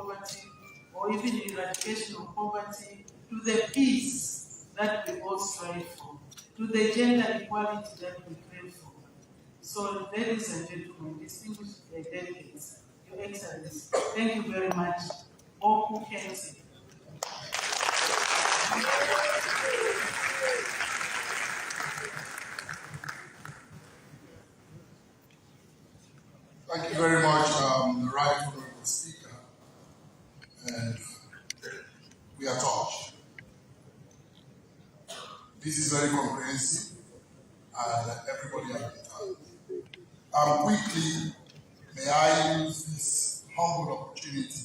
poverty, or even eradication of poverty, to the peace that we all strive for, to the gender equality that we crave for. So, ladies and gentlemen, distinguished delegates, Your Excellency, thank you very much. Oku Kensi. Thank you very much, the Right Honourable Speaker. And we are touched. This is very comprehensive, and everybody has been touched. Quickly, may I use this humble opportunity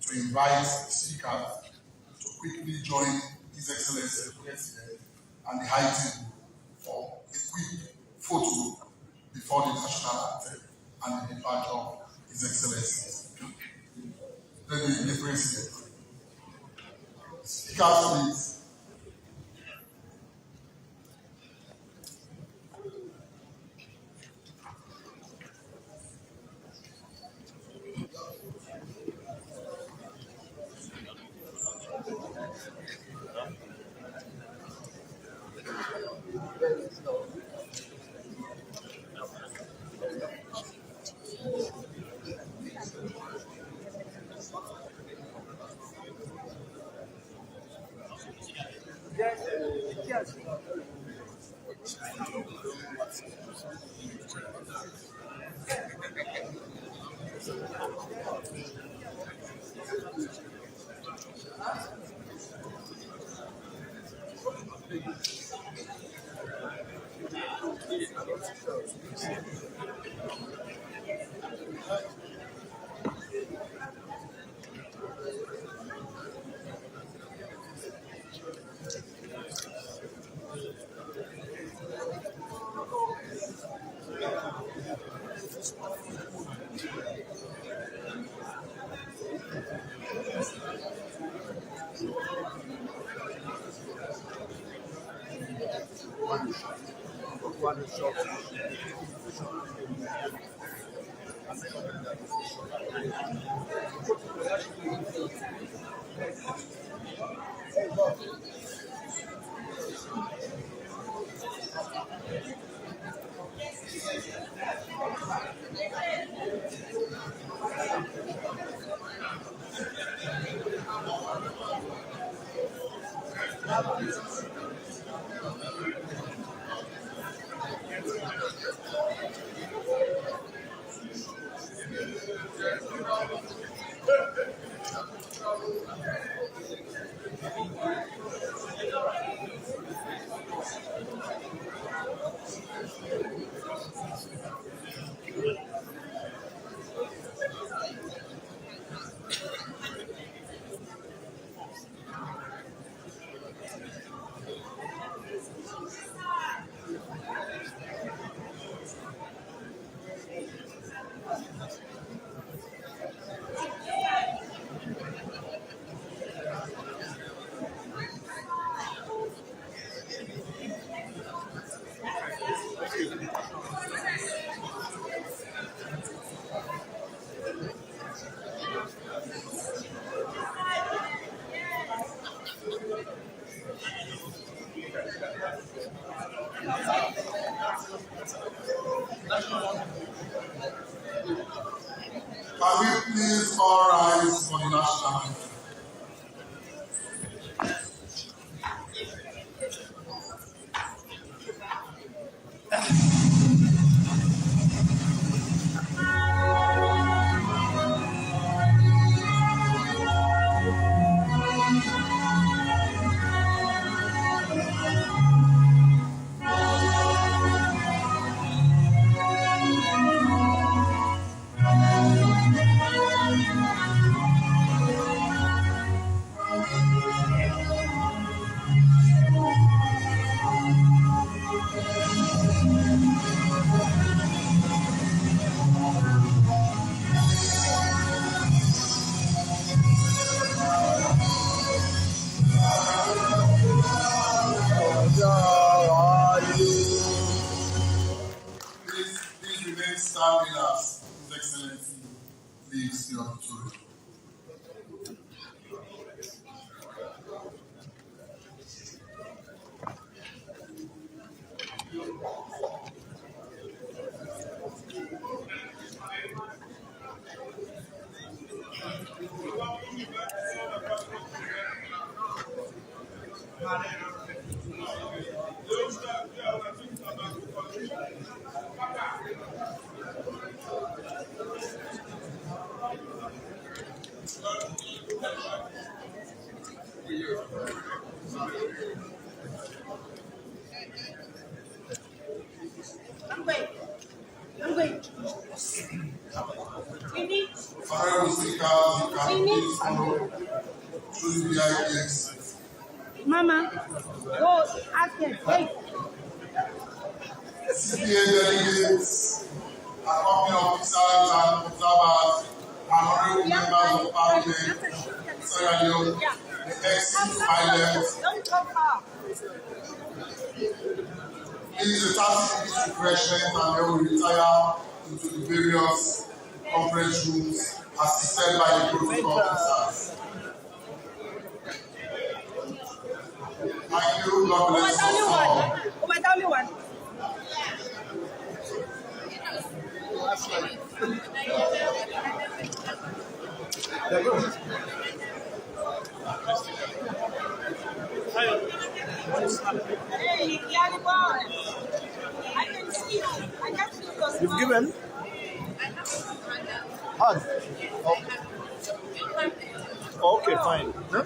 to invite the Speaker to quickly join His Excellency the President and the High Table for a quick photo before the national anthem and the departure of His Excellency. The President. Speaker, please. Can we please all rise for the national anthem? please follow through the VIP exit. Mama, go ask them. Hey. CPA delegates, accompanying officers and observers, and honorable members of Parliament, Sierra Leone, the exit to my left. Don't go far. Please, the 30-minute refreshment and then we retire into the various conference rooms assisted by the protocol officers. Thank you. God bless us all. Only one. Hey, Gladys boy. I can see you. I can see you. You've given? Hug. Okay, fine. Huh?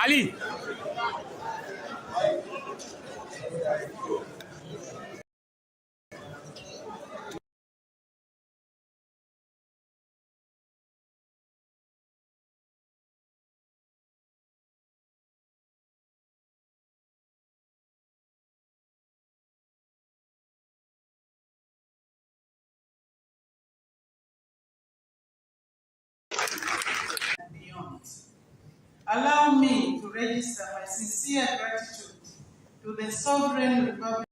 Ali. Allow me to register my sincere gratitude to the Sovereign Republic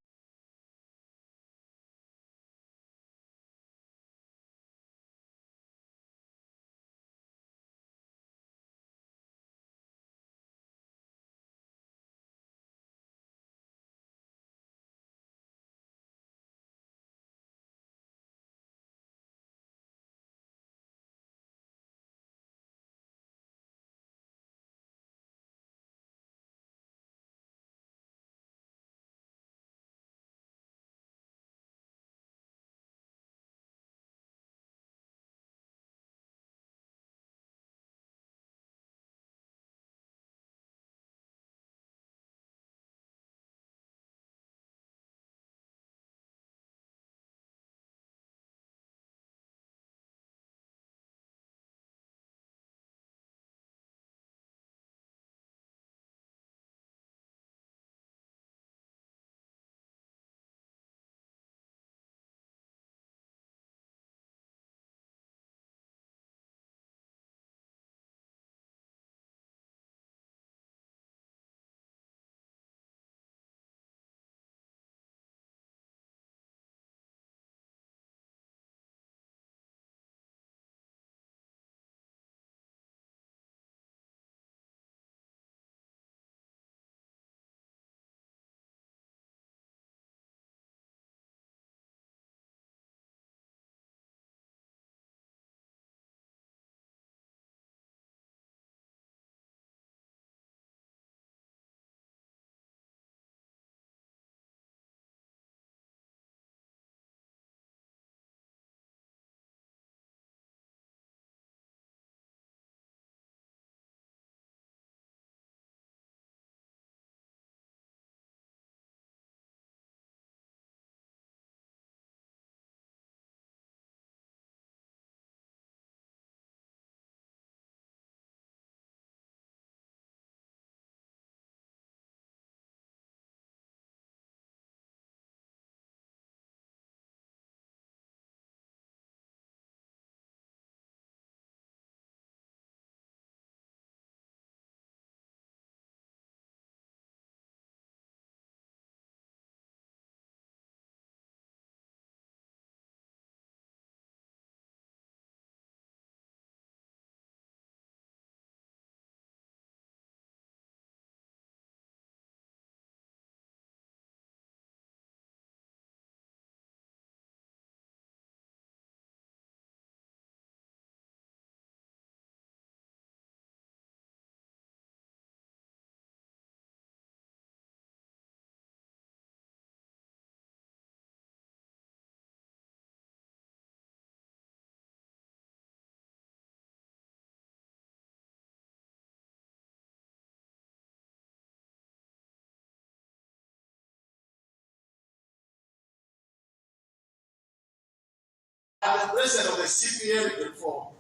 and the president of the CPA region for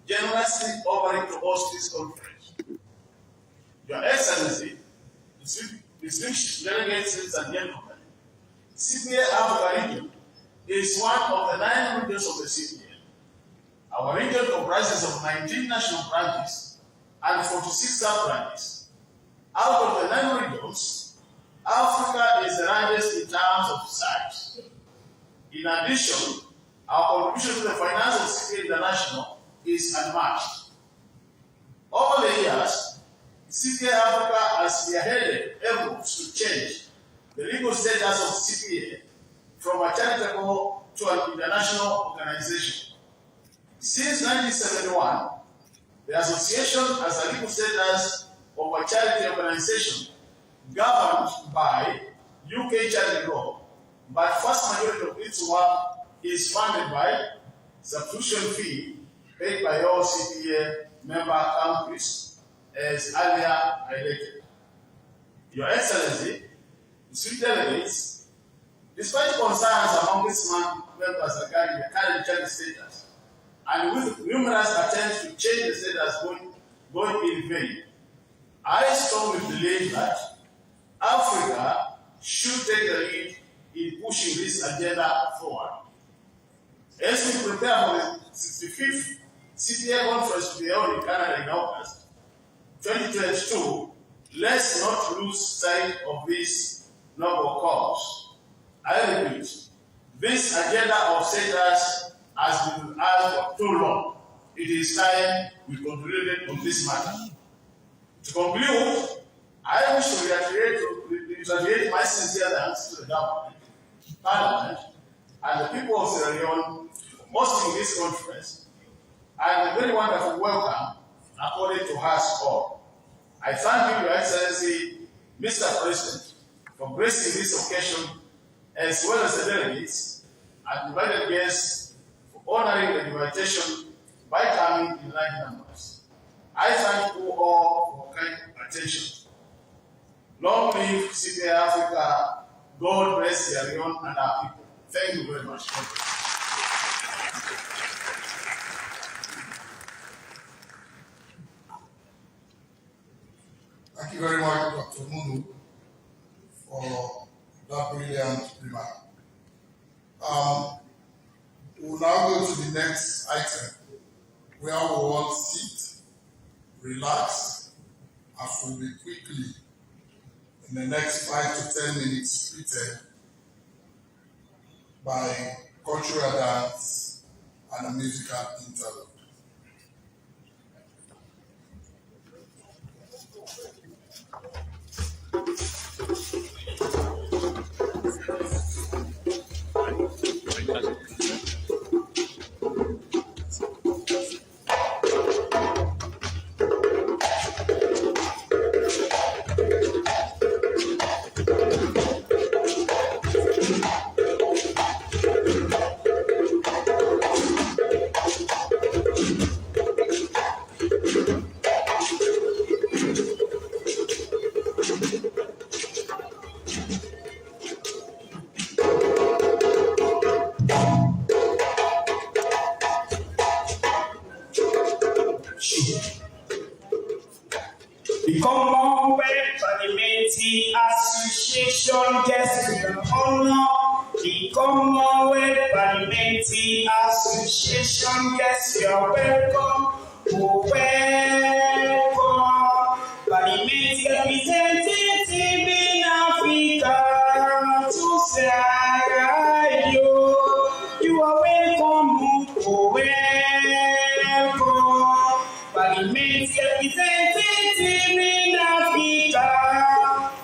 generously offering to host this conference. Your Excellency, distinguished delegates, ladies and gentlemen, CPA Africa region is one of the 9 regions of the CPA. Our region comprises of 19 national branches and 46 sub-branches. Out of the 9 regions, Africa is the largest in terms of size. In addition, our contribution to the finance of CPA International is unmatched. Over the years, CPA Africa has spearheaded efforts to change the legal status of CPA from a charitable to an international organization. Since 1971, the association has a legal status of a charity organization governed by UK charity law, but vast majority of its work is funded by subscription fee paid by all CPA member countries, as earlier highlighted. Your Excellency, distinguished delegates, despite concerns among its members regarding the current charity status, and with numerous attempts to change the status going in vain, I strongly believe that Africa should take the lead in pushing this agenda forward. As we prepare for the 65th CPA conference to be held in Canada in August 2022, let's not lose sight of this noble cause. I repeat, this agenda of status has been with us for too long. It is time we concluded on this matter. To conclude, I wish to reiterate my sincere thanks to the government, Parliament, and the people of Sierra Leone for hosting this conference, and a very wonderful welcome accorded to us all. I thank you, Your Excellency, Mr. President, for gracing this occasion, as well as the delegates and invited guests for honoring the invitation by coming in large numbers. I thank you all for kind attention. Long live CPA Africa. God bless Sierra Leone and our people. Thank you very much. Thank you very much, Dr. Munu, for that brilliant remark. We'll now go to the next item, where we will sit, relax, and we'll be quickly, in the next 5 to 10 minutes, treated by cultural dance and a musical interlude. The Commonwealth Parliamentary Association guests will honor. The Commonwealth Parliamentary Association guests are welcome. Oh, welcome. Parliamentary representative in Africa to Sierra Leone. You are welcome. Oh, welcome. Parliamentary representative in Africa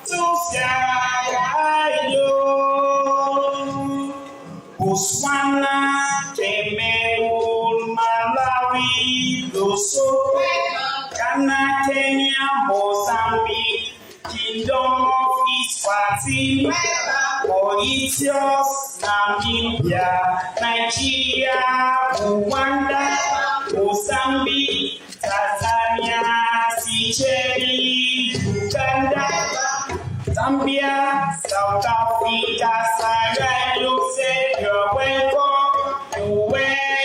to Sierra Leone, Botswana, Cameroon, Malawi, Lesotho, Ghana, Kenya, Mozambique, Kingdom of Eswatini, Mauritius, Namibia, Nigeria, Rwanda, Mozambique, Tanzania, Seychelles, Uganda, Zambia, South Africa, Sierra Leone, you're welcome, you're welcome.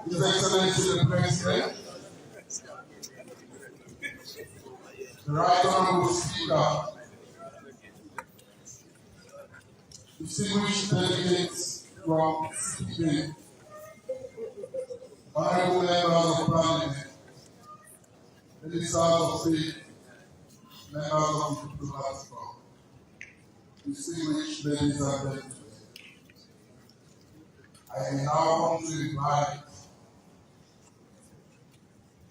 His Excellency the President, the Right Honorable Speaker, distinguished delegates from CPA, Honorable Members of Parliament, ladies Ministers of State, members of the diplomatic corps, distinguished ladies and gentlemen, I am now want to invite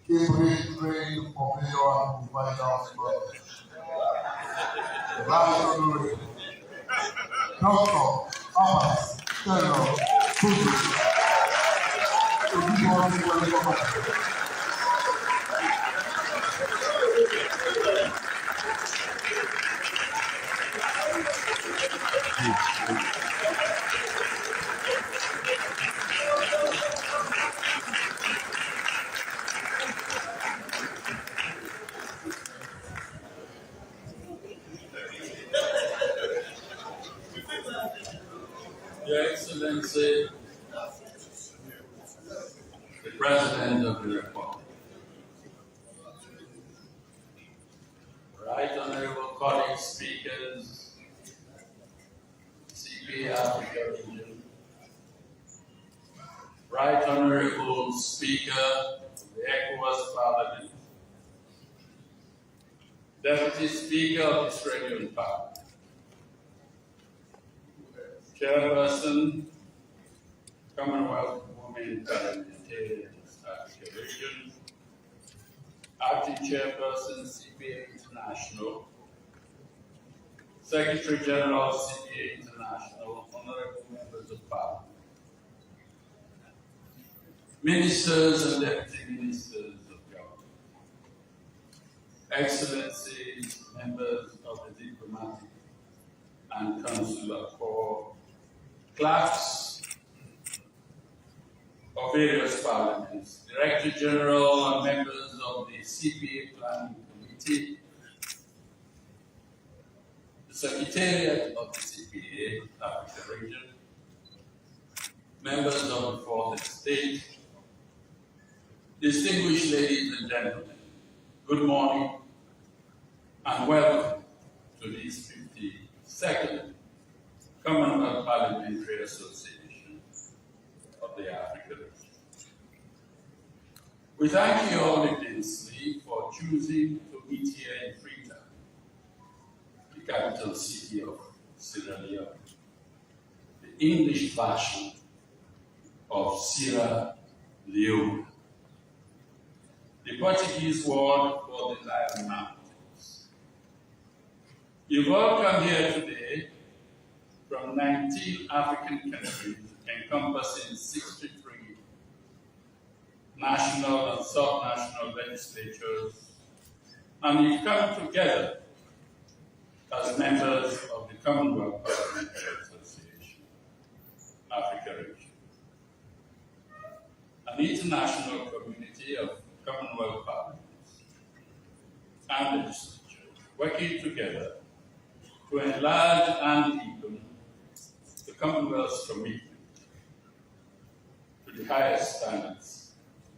Cambridge trained professional and provider of knowledge, the Vice Honorable Dr. Abbas General Tudu, to give us the welcome. Your Excellency, the President of the Republic, Right Honorable colleagues, speakers, CPA Africa Region, Right Honorable Speaker of the ECOWAS Parliament, Deputy Speaker of the Australian Parliament, Chairperson, Commonwealth Parliamentary Africa Region, Acting Chairperson, CPA International, Secretary General, CPA International, Honorable Members of Parliament, Ministers and Deputy Ministers of Government, Excellencies, members of the Diplomatic and Consular Corps, clerks of various parliaments, Director General and members of the CPA Planning Committee, the Secretariat of the CPA Africa Region, members of the Fourth Estate, distinguished ladies and gentlemen, good morning and welcome to this 52nd Commonwealth Parliamentary Association of the Africa Region. We thank you all immensely for choosing to meet here in Freetown, the capital city of Sierra Leone, the English version of Sierra Leone, the Portuguese word for the Lion Mountains. You've all come here today from 19 African countries encompassing 63 national and sub-national legislatures, and you've come together as members of the Commonwealth Parliamentary Association, Africa Region, an international community of Commonwealth Parliaments and legislatures working together to enlarge and deepen the Commonwealth's commitment to the highest standards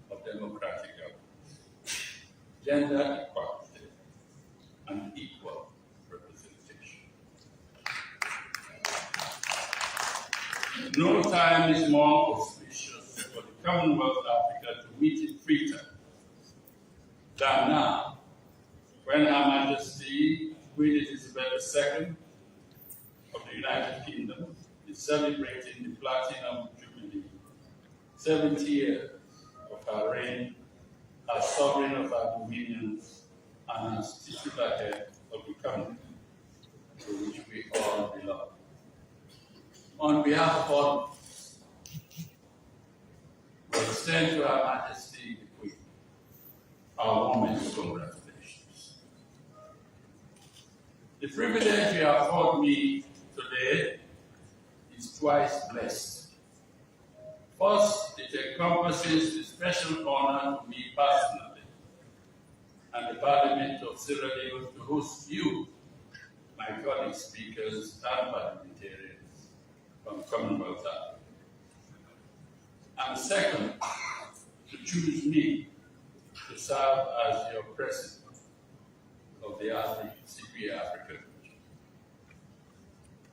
of democratic governance, gender equality, and equal representation. No time is more auspicious for the Commonwealth of Africa to meet in Freetown than now, when Her Majesty Queen Elizabeth II of the United Kingdom is celebrating the Platinum Jubilee, 70 years of her reign as sovereign of our dominions and as titular head of the country to which we all belong. On behalf of all, we extend to Her Majesty the Queen our warmest congratulations. The privilege you afford me today is twice blessed. First, it encompasses the special honor to me personally and the Parliament of Sierra Leone to host you, my colleague speakers and parliamentarians from Commonwealth Africa. And second, to choose me to serve as your president of the CPA Africa Region.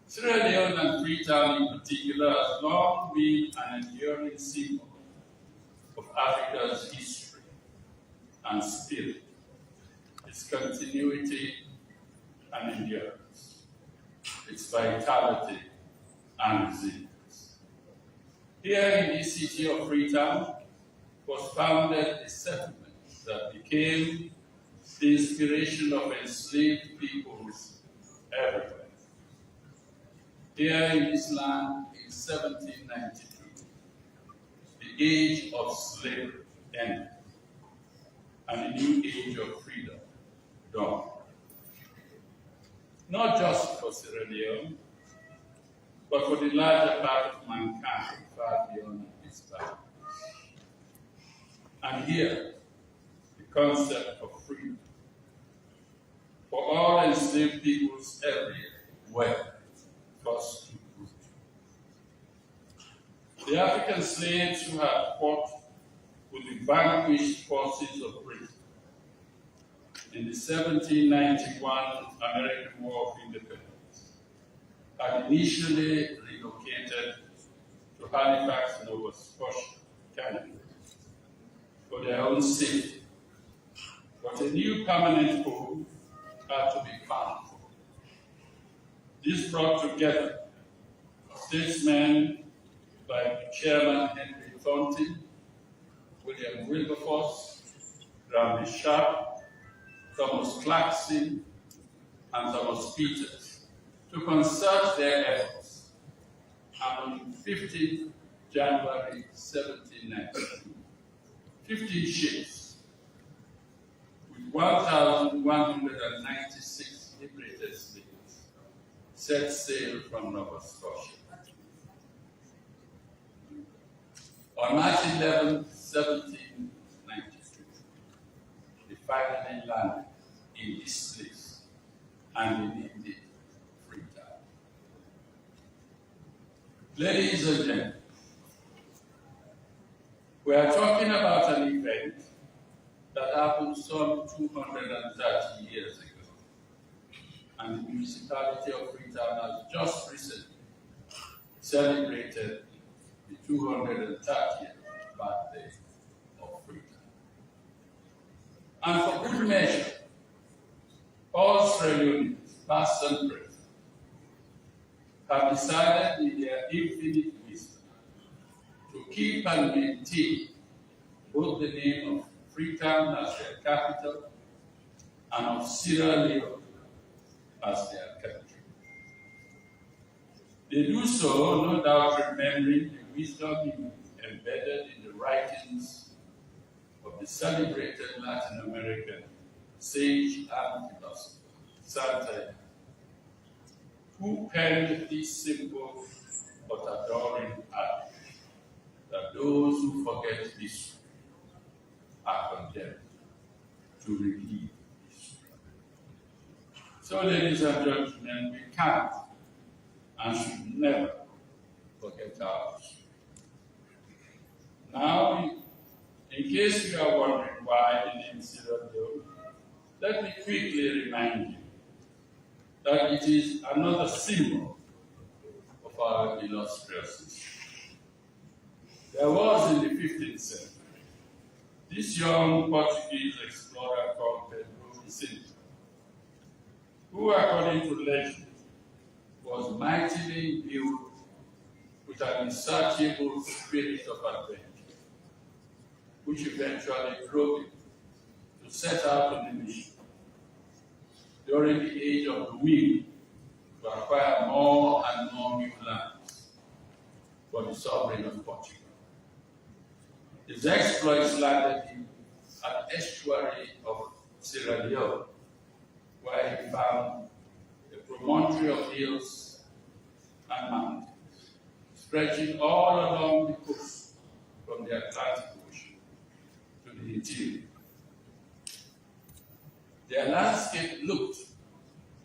Sierra Leone and Freetown in particular has long been an enduring symbol of Africa's history and spirit its continuity and endurance, its vitality and resilience. Here in the city of Freetown was founded a settlement that became the inspiration of enslaved peoples everywhere. Here in this land in 1792, the age of slavery ended and a new age of freedom dawned. Not just for Sierra Leone, but for the larger part of mankind far beyond its bounds. And here, the concept of freedom for all enslaved peoples everywhere first took root. The African slaves who had fought with the vanquished forces of Britain in the 1791 American War of Independence had initially relocated to Halifax, Nova Scotia, Canada, for their own safety. But a new permanent home had to be found. This brought together statesmen like Chairman Henry Thornton, William Wilberforce, Granby Sharp, Thomas Clarkson, and Thomas Peters to concert their efforts. And on 15th January 1792, 15 ships with 1,196 liberated slaves set sail from Nova Scotia. On March 11, 1792, they finally landed in this place and they named it Freetown. Ladies and gentlemen, we are talking about an event that happened some 230 years ago, and the municipality of Freetown has just recently celebrated the 230th birthday of Freetown. And for good measure, all Australians, past and present, have decided in their infinite wisdom to keep and maintain both the name of Freetown as their capital and of Sierra Leone as their country. They do so, no doubt, remembering the wisdom embedded in the writings of the celebrated Latin American sage and philosopher, Santa, who penned this simple but adoring adage that those who forget history are condemned to repeat history. So, ladies and gentlemen, we can't and should never forget our history. Now, in case you are wondering why the name Sierra Leone, let me quickly remind you that it is another symbol of our illustrious history. There was in the 15th century this young Portuguese explorer called Pedro Vicente, who, according to legend, was mightily imbued with an insatiable spirit of adventure, which eventually drove him to set out on a mission during the age of Domingo to acquire more and more new lands for the sovereign of Portugal. His exploits landed him at the estuary of Sierra Leone, where he found a promontory of hills and mountains, stretching all along the coast from the Atlantic Ocean to the interior. Their landscape looked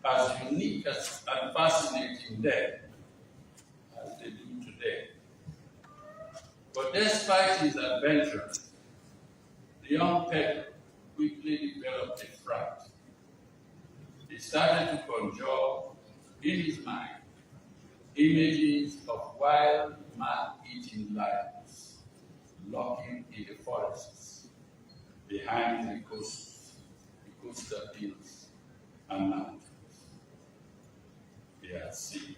as unique and fascinating then as they do today. But despite his adventures, the young Pedro quickly developed a fright. He started to conjure in his mind images of wild, man-eating lions lurking in the forests behind the coasts coastal hills and mountains. They are sea,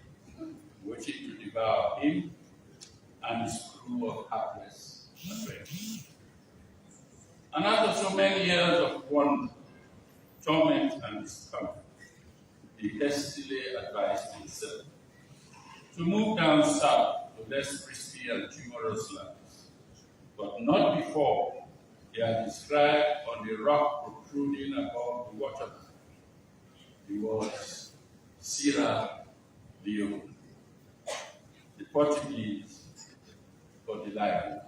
waiting to devour him and his crew of hapless adventurers. And after so many years of wonder, torment, and discomfort, he hastily advised himself to move down south to less risky and humorous lands, but not before he had described on the rock protruding above the water the words Sierra Leone, the Portuguese for the lion.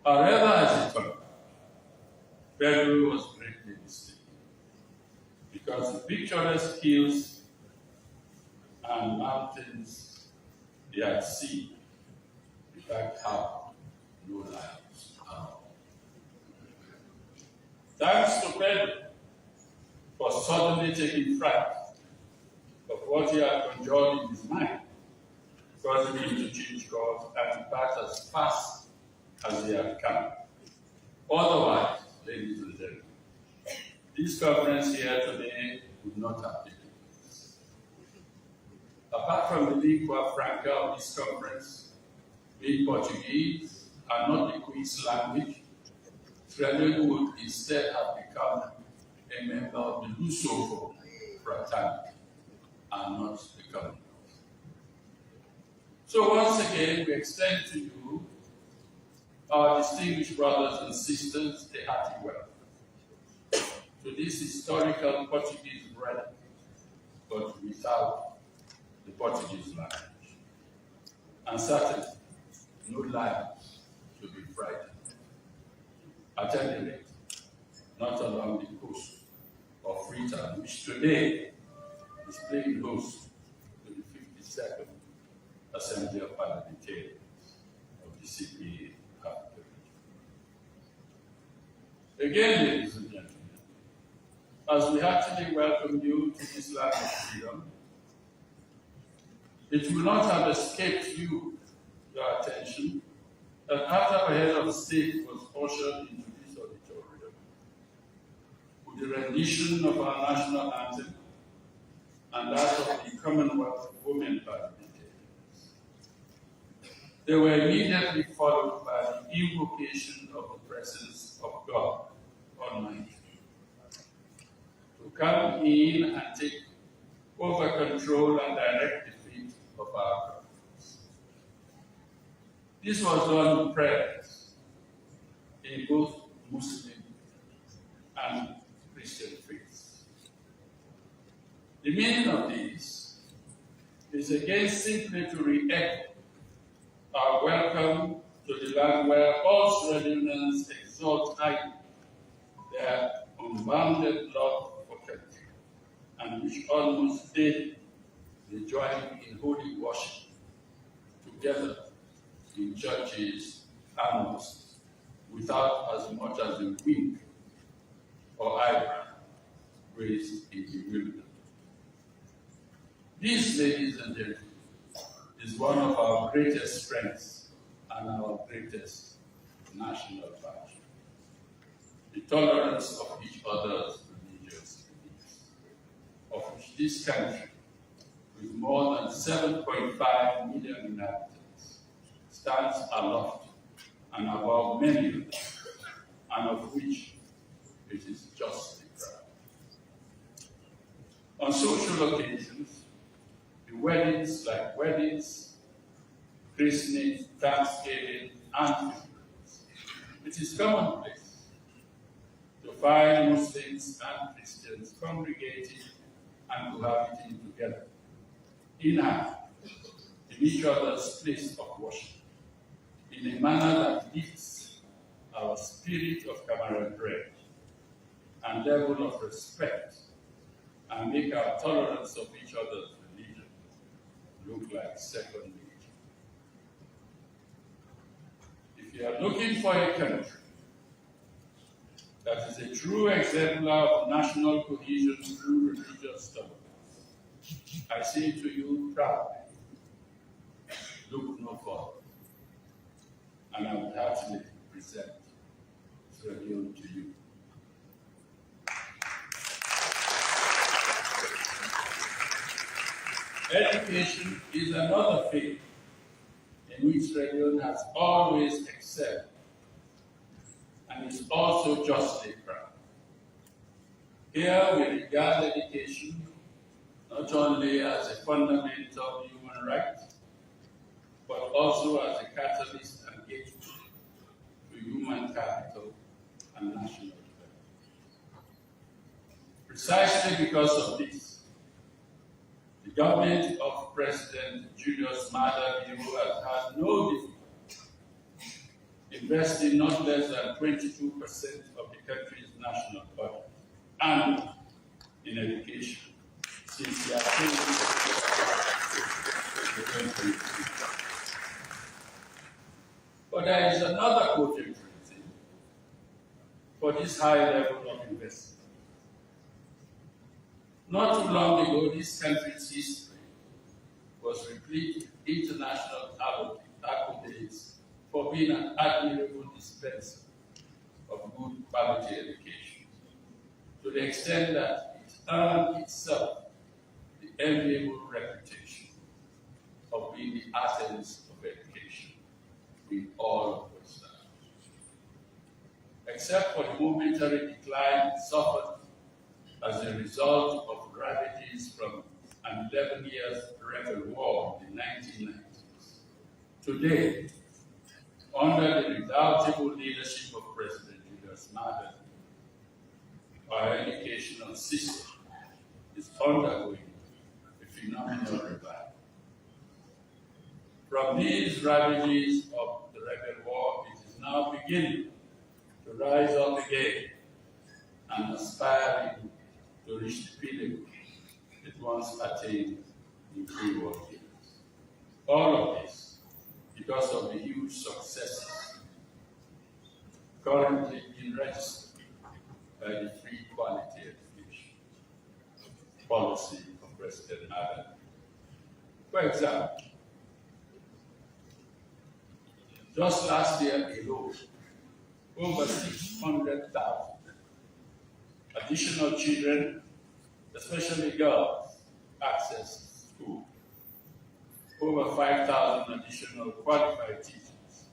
However, as it turned out, Pedro was greatly mistaken, because the picturesque hills and mountains they had seen, in fact, have no lions at all. Thanks to Pedro for suddenly taking fright of what he had conjured in his mind, causing him to change course and depart as fast as he had come. Otherwise, ladies and gentlemen, this conference here today would not have taken place. Apart from the lingua franca of this conference, being Portuguese and not the Queen's language, Leone would instead have become a member of the Lusofo fraternity and not the Commonwealth. So once again, we extend to you, our distinguished brothers and sisters, a hearty welcome to this historical Portuguese relic, but without the Portuguese language. And certainly, no lions to be frightened. At any rate, not along the coast of Freetown, which today is playing host to the 52nd Assembly of Parliamentarians of the CPA capital. Again, ladies and gentlemen, as we heartily welcome you to this land of freedom, it will not have escaped you, your attention, that after a head of state was ushered into this auditorium with the rendition of our national anthem and that of the Commonwealth Women Parliamentarians, they were immediately followed by the invocation of the presence of God Almighty to come in and take over control and direct the fate of our governments. This was done with prayers in both Muslim and Christian faiths. The meaning of this is again simply to re-echo our welcome to the land where all Sierra Leoneans exalt highly their unbounded love for country, and which almost daily they join in holy worship together in churches and mosques without as much as a wink or eyebrow raised in bewilderment. This, ladies and gentlemen, is one of our greatest strengths and our greatest national virtue. The tolerance of each other's religious beliefs, of which this country, with more than 7.5 million inhabitants, stands aloft and above many of them, and of which it is justly proud. On social occasions, the weddings like weddings, christenings, Thanksgiving, and funerals, it is commonplace to find Muslims and Christians congregating and cohabiting together in hand in each other's place of worship in a manner that lifts our spirit of camaraderie and level of respect and make our tolerance of each other's religion look like second nature. If you are looking for a country that is a true exemplar of national cohesion through religious tolerance, I say to you proudly, look no further, and I would heartily present Leone to you. Education is another field in which Leone has always excelled and is also justly proud. Here we regard education not only as a fundamental human right, but also as a catalyst and gateway to human capital and national development. Precisely because of this, the government of President Julius Maada Bio has had no difficulty investing not less than 22% of the country's national budget and in education since the activity. But there is another cogent reason for this high level of investment. Not too long ago, this country's history was replete with international accolades for being an admirable dispenser of good quality education, to the extent that it earned itself the enviable reputation of being the Athens of education in all of West Africa. Except for the momentary decline it suffered as a result of ravages from an 11-year rebel war in the 1990s. Today, under the redoubtable leadership of President Julius Maada, our educational system is undergoing a phenomenal revival. From these ravages of the rebel war, it is now beginning to rise up again and aspiring to reach the pinnacle it once attained in pre-war years. All of this because of the huge successes currently being registered by the free quality education policy of President Maada. For example, just last year alone, over 600,000 additional children, especially girls, access school. Over 5,000 additional qualified teachers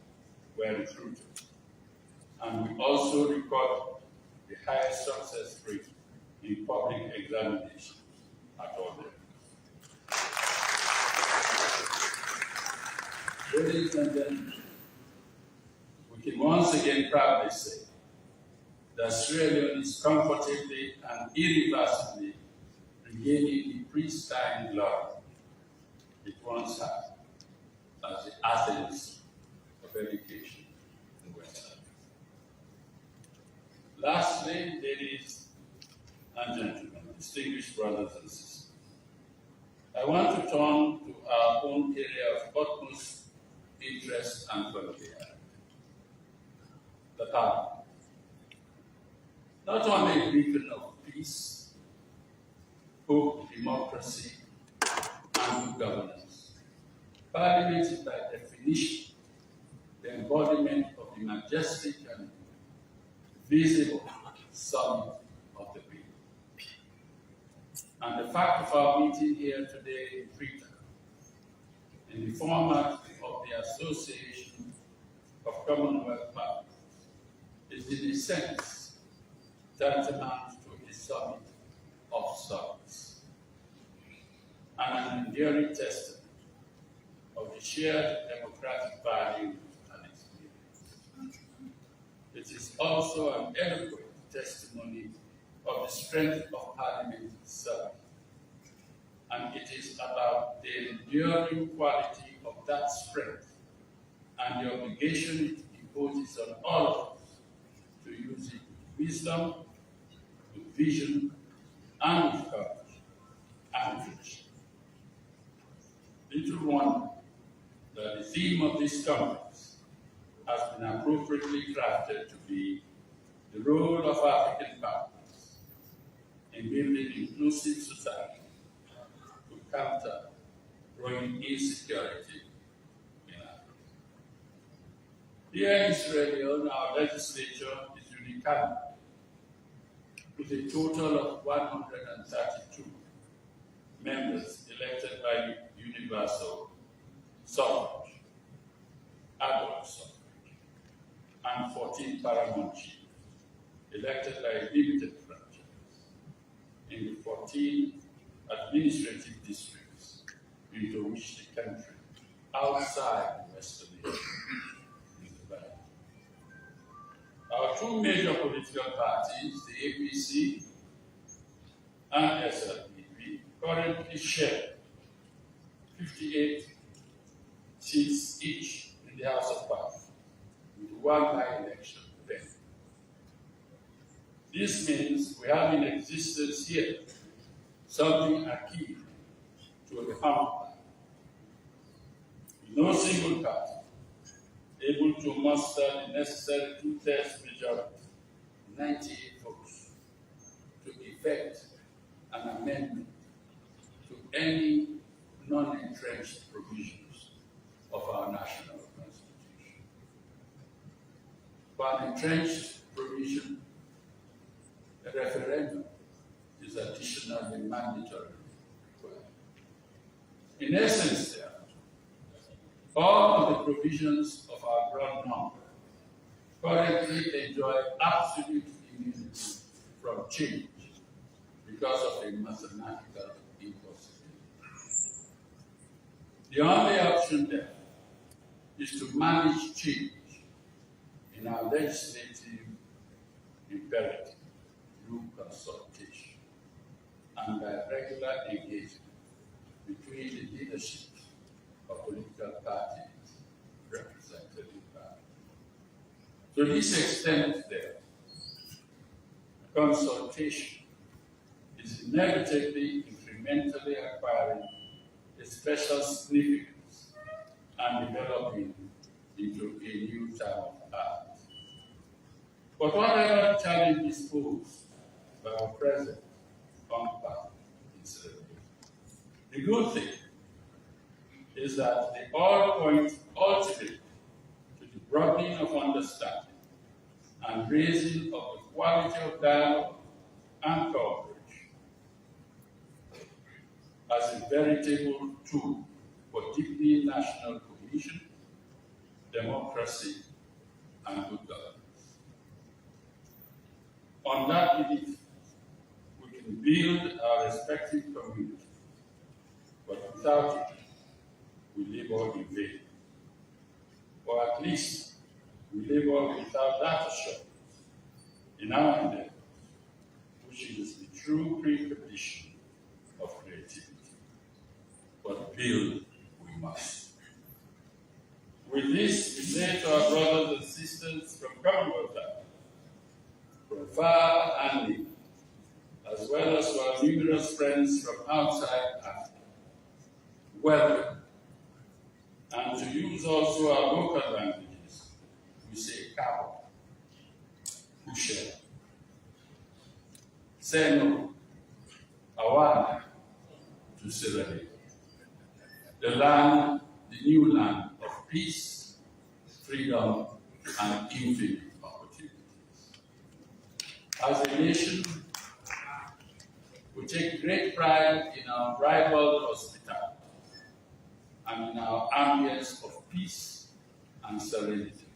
were recruited. And we also record the highest success rate in public examinations at all levels. Ladies and gentlemen, we can once again proudly say that Sierra Leone is comfortably and irreversibly regaining the pristine glory it once had as the Athens of education in West Africa. Lastly, ladies and gentlemen, distinguished brothers and sisters, I want to turn to our own area of utmost interest and familiarity, the Parliament. Not only a beacon of peace, hope, democracy, and good governance, Parliament is by definition the embodiment of the majestic and visible summit of the people. And the fact of our meeting here today in Freetown, in the format of the Association of Commonwealth Parliaments, is in a sense tantamount to a summit of summits, and an enduring testament of the shared democratic values and experience. It is also an eloquent testimony of the strength of Parliament itself, and it is about the enduring quality of that strength and the obligation it imposes on all of us to use it with wisdom, with vision, and with courage, and vision. Little wonder that the theme of this conference has been appropriately crafted to be the role of African partners in building inclusive society to counter growing insecurity in Africa. Here in Sierra Leone, our legislature is unicameral, with a total of 132 members elected by universal suffrage, adult suffrage, and 14 paramount chiefs elected by limited franchise in the 14 administrative districts into which the country outside the Western Union is divided. Our two major political parties, the APC and SLPP, currently share 58 seats each in the House of Parliament, with one by-election pending. This means we have in existence here something akin to a hump, no single party able to muster the necessary two-thirds majority, 98 votes, to effect an amendment to any non-entrenched provisions of our national constitution. For an entrenched provision, a referendum is additionally mandatory required. In essence, therefore, all of the provisions of our broad number currently enjoy absolute immunity from change because of a mathematical impossibility. The only option then is to manage change in our legislative imperative through consultation and by regular engagement between the leadership of political parties represented in Parliament. To this extent, then, consultation is inevitably incrementally acquiring a special significance and developing into a new type of art. But whatever challenges posed by our present compact is the good thing is that they all point ultimately to the broadening of understanding and raising of the quality of dialogue and cooperation as a veritable tool for deepening national cohesion, democracy, and good governance. On that belief, we can build our respective communities, but without it, we labor in vain. Or at least, we labor without that assurance in our endeavors, which is the true precondition of creativity. But build we must. With this, we say to our brothers and sisters from Commonwealth Parliamentary, from far and near, as well as to our numerous friends from outside Africa, welcome. And to use also our local languages, we say Kabo, Ushe, Seno, Awana, to celebrate. The land, the new land of peace, freedom, and infinite opportunities. As a nation, we take great pride in our rival hospitality and in our ambience of peace and serenity.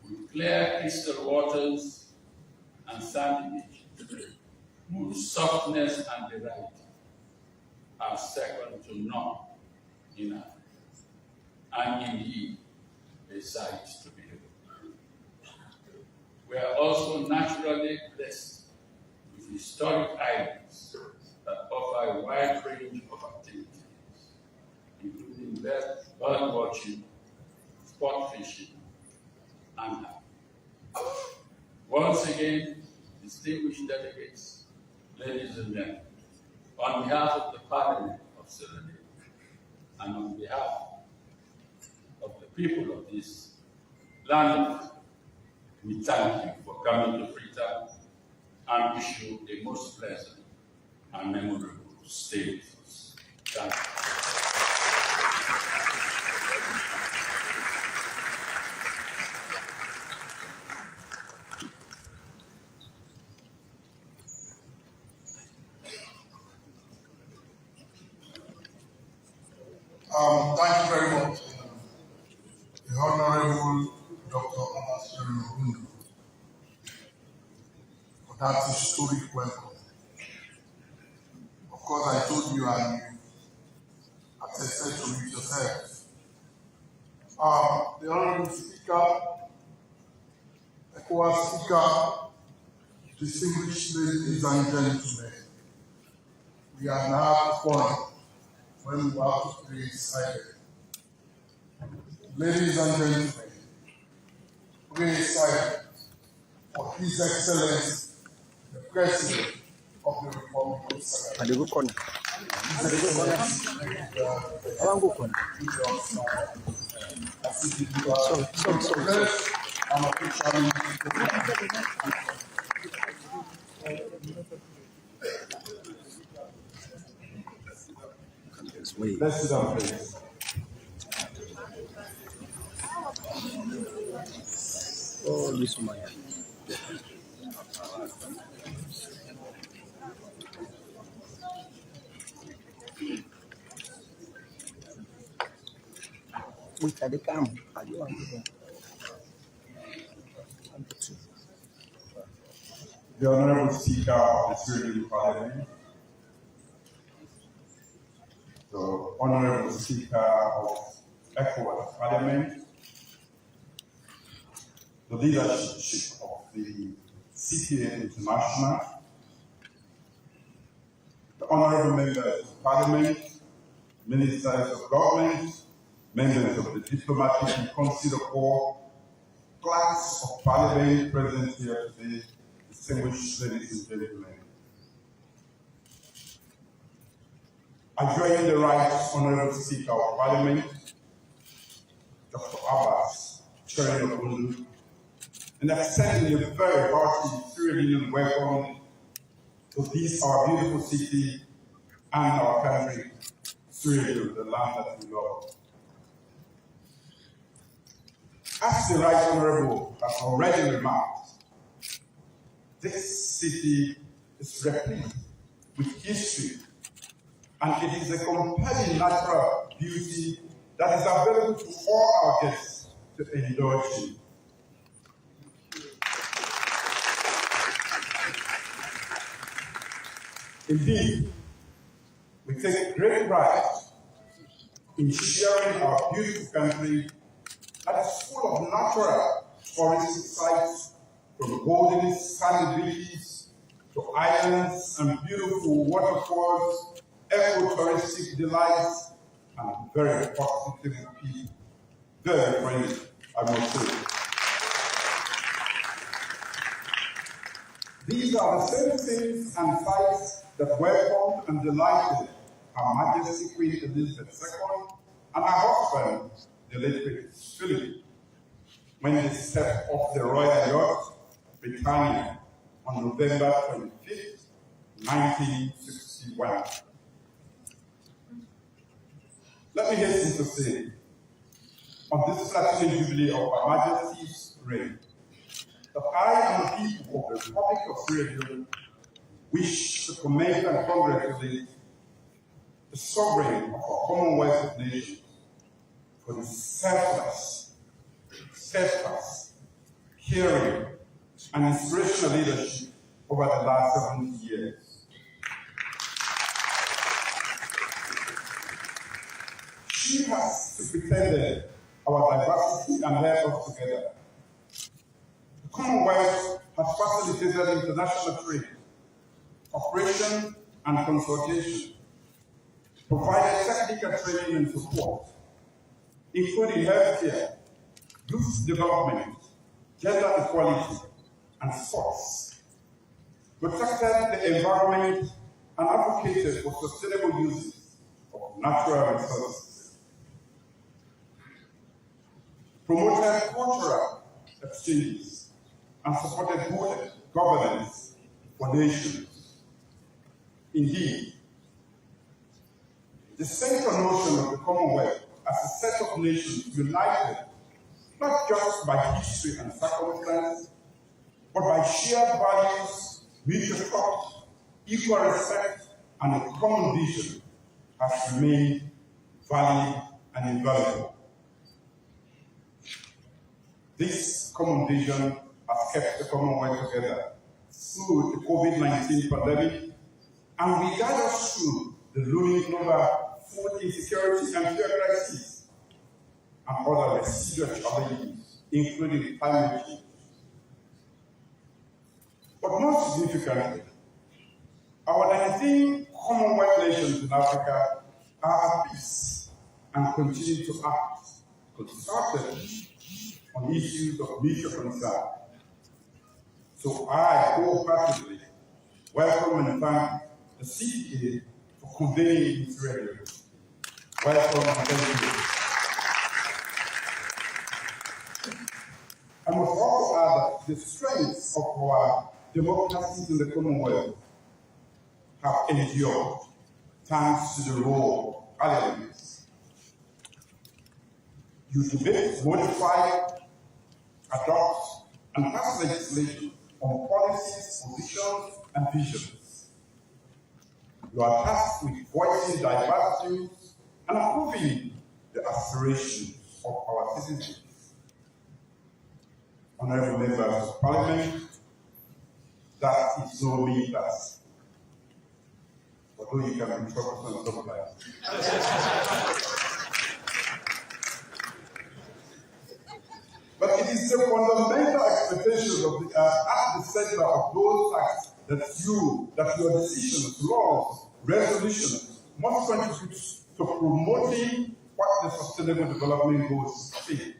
With clear crystal waters and sandy beaches, whose softness and variety are second to none in Africa, and indeed a sight to behold. We are also naturally blessed with historic islands that offer a wide range of activities, including bird watching, sport fishing, and hunting. Once again, distinguished delegates, ladies and gentlemen, on behalf of the Parliament of Sierra Leone and on behalf of the people of this land, we thank you for coming to Freetown and wish you a most pleasant and memorable stay with us. Thank you. Thank you very much, the Honorable Dr. Amasero, for that historic welcome. Of course, I told you and you attested to it yourself. The Honorable Speaker, ECOWAS Speaker, distinguished ladies and gentlemen, we are now at the point when we have to be excited. Ladies and gentlemen, we are excited for His Excellency, the President of the Republic of Senegal. Let's sit down, please. Oh, this one. The Honorable Speaker of the Syrian Parliament, the Honorable Speaker of ECOWAS Parliament, the leadership of the CPA International, the Honorable Members of Parliament, Ministers of Government, members of the Diplomatic and Consular Corps, clerks of Parliament present here today, distinguished ladies and gentlemen. I join the right Honorable Speaker of Parliament, Dr. Abbas Cheri, and extending a very hearty Syrian welcome to this our beautiful city and our country, Syria, the land that we love. As the Right Honorable has already remarked, this city is replete with history, and it is a compelling natural beauty that is available to all our guests to indulge in. Indeed, we take great pride in sharing our beautiful country that is full of natural touristic sites, from golden sandy beaches to islands and beautiful waterfalls, eco-touristic delights, and very positive people. Very friendly, I must say. These are the same things and sites that welcomed and delighted Her Majesty Queen Elizabeth II and her husband, the late Prince Philip, when they stepped off the royal yacht Britannia on November 25th, 1961. Let me hasten to say, on this platinum jubilee of Her Majesty's reign, that I and the people of the Republic of Syria wish to commend and congratulate the sovereign of our Commonwealth of Nations for the selfless, steadfast, caring, and inspirational leadership over the last 70 years. She has superintended our diversity and held us together. The Commonwealth has facilitated international trade, cooperation, and consultation, provided technical training and support, including healthcare, youth development, gender equality, and sports, protected the environment, and advocated for sustainable uses of natural resources, promoted cultural exchanges, and supported good governance for nations. Indeed, the central notion of the Commonwealth as a set of nations united not just by history and circumstance, but by shared values, mutual trust, equal respect, and a common vision has remained valid and invaluable. This common vision has kept the Commonwealth together through the COVID-19 pandemic and will guide us through the looming global food insecurity and fuel crisis and other residual challenges, including climate change. But more significantly, our 19 Commonwealth nations in Africa are at peace and continue to act concertedly on issues of mutual concern. So I wholeheartedly welcome and thank the CPA for convening its radio. Welcome and thank you. I must also add that the strengths of our democracies in the Commonwealth have endured thanks to the role of parliaments. You debate, modify, adopt, and pass legislation on policies, positions, and visions. You are tasked with voicing diverse views and approving the aspirations of our citizens. Honorable members of Parliament, that is no mean task. Although you can be troublesome sometimes. But it is the fundamental expectations of the at the center of those acts that your decisions, laws, resolutions must contribute to promoting what the Sustainable Development Goals say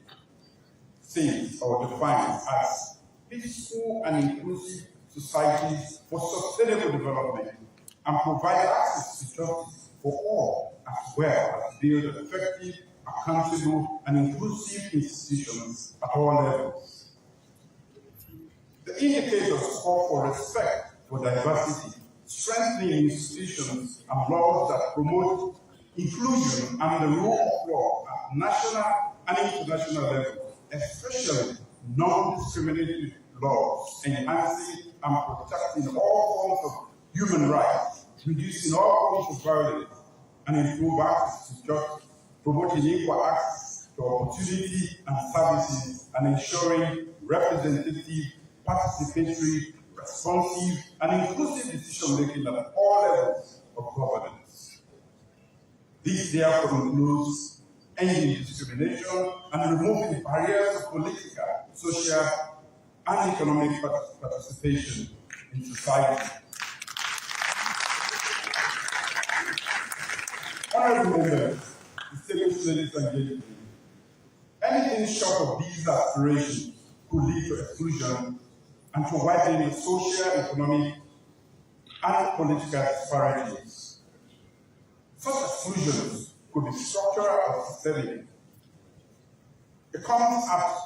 or define as peaceful and inclusive societies for sustainable development and provide access to justice for all, as well as build effective, accountable, and inclusive institutions at all levels. The indicators call for respect for diversity, strengthening institutions and laws that promote inclusion and the rule of law at national and international levels, especially non-discriminatory laws, enhancing and protecting all forms of human rights, reducing all forms of violence, and improve access to justice, promoting equal access to opportunity and services, and ensuring representative, participatory, responsive, and inclusive decision-making at all levels of governance. This therefore includes ending discrimination and removing barriers to political, social, and economic participation in society. Honorable members, distinguished ladies and gentlemen, anything short of these aspirations could lead to exclusion and to widening social, economic, and political disparities. Such exclusions could be structural or systemic. It comes at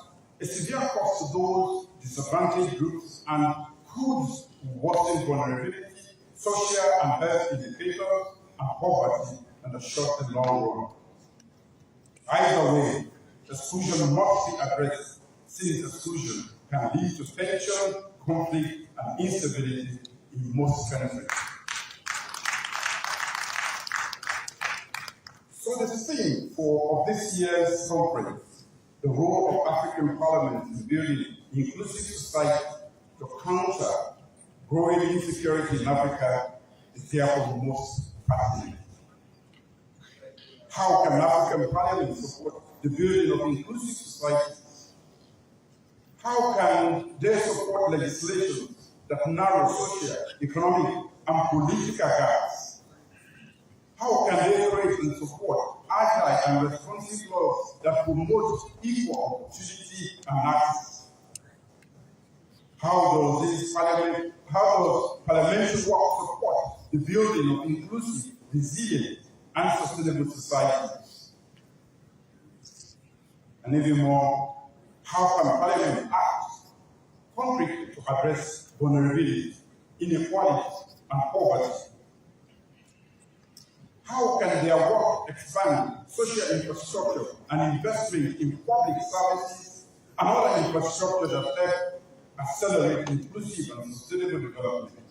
a severe cost to those disadvantaged groups and could worsen vulnerability, social and health indicators, and poverty in the short and long run. Either way, exclusion must be addressed, since exclusion can lead to tension, conflict, and instability in most countries. So the theme of this year's conference, the role of African parliaments in building inclusive society to counter growing insecurity in Africa, is therefore most pertinent. How can African parliaments support the building of inclusive societies? How can they support legislation that narrow social, economic, and political gaps? How can they create and support agile and responsive laws that promote equal opportunity and access? How does parliamentary work support the building of inclusive, resilient, and sustainable societies? And even more, how can Parliament act concretely to address vulnerability, inequality, and poverty? How can their work expand social infrastructure and investment in public services and other infrastructure that help accelerate inclusive and sustainable development?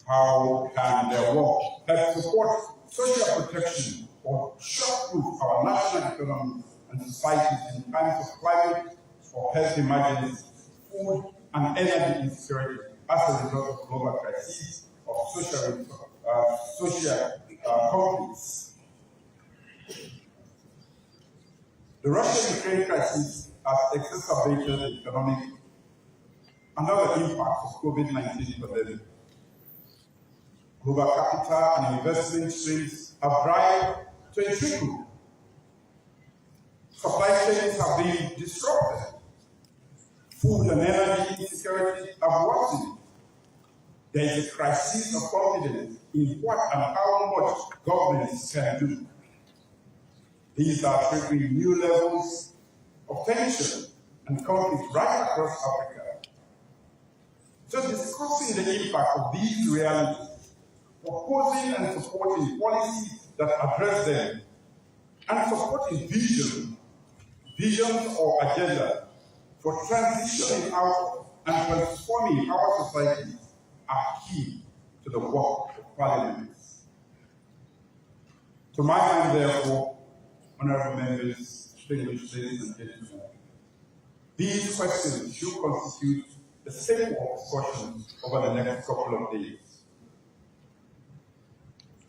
How can their work help support social protection or shock-proof our national economy and societies in times of climate or health emergencies, food and energy insecurity as a result of global crises or social conflicts. The Russia-Ukraine crisis has exacerbated the economic and other impacts of COVID-19 pandemic. Global capital and investment streams have dried to a trickle. Supply chains have been disrupted. Food and energy insecurity have worsened. There is a crisis of confidence in what and how much governments can do. These are triggering new levels of tension and conflict right across Africa. So discussing the impact of these realities, proposing and supporting policies that address them, and supporting visions or agenda for transitioning out and transforming our society are key to the work of Parliament. To my mind, therefore, honorable members, distinguished ladies and gentlemen, these questions should constitute the staple of discussion over the next couple of days.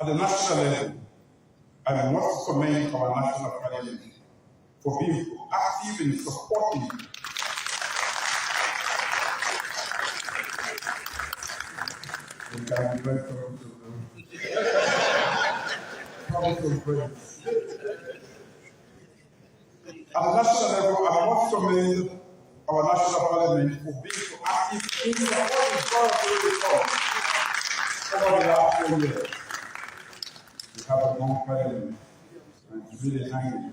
At the national level, I must commend our national parliament for being active in supporting At the national level, I must commend our national parliament for being so active in supporting powerful reforms over the last 4 years. We have a long parliament, and it's really hungry.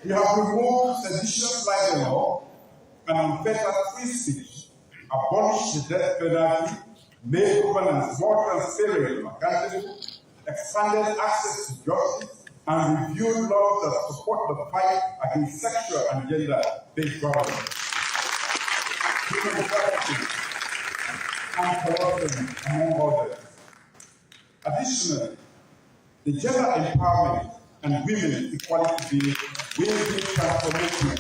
We have removed seditious libel law and unfettered free speech, abolished the death penalty, made governance more transparent and accountable, expanded access to justice, and reviewed laws that support the fight against sexual and gender-based violence, human trafficking, and corruption, among others. Additionally, the gender empowerment and women's equality bill will be transformative.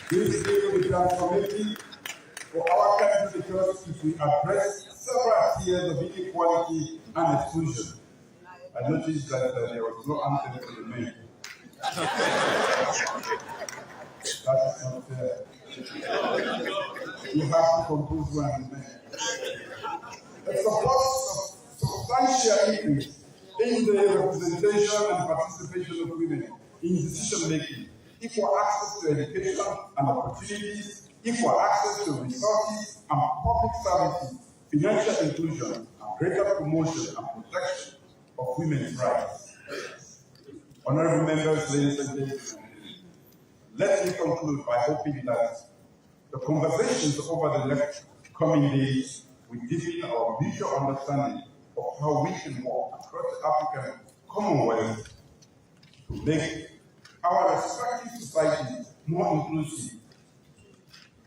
This bill will be transformative for our country because it will address several tiers of inequality and exclusion. I noticed that there was no answer to the men. That is not fair. You have to compose one man. It supports substantial increase in the representation and participation of women in decision making, equal access to education and opportunities, equal access to resources and public services, financial inclusion, and greater promotion and protection of women's rights. Honorable members, ladies and gentlemen, let me conclude by hoping that the conversations over the next coming days will deepen our mutual understanding of how we can work across the African Commonwealth to make our respective societies more inclusive.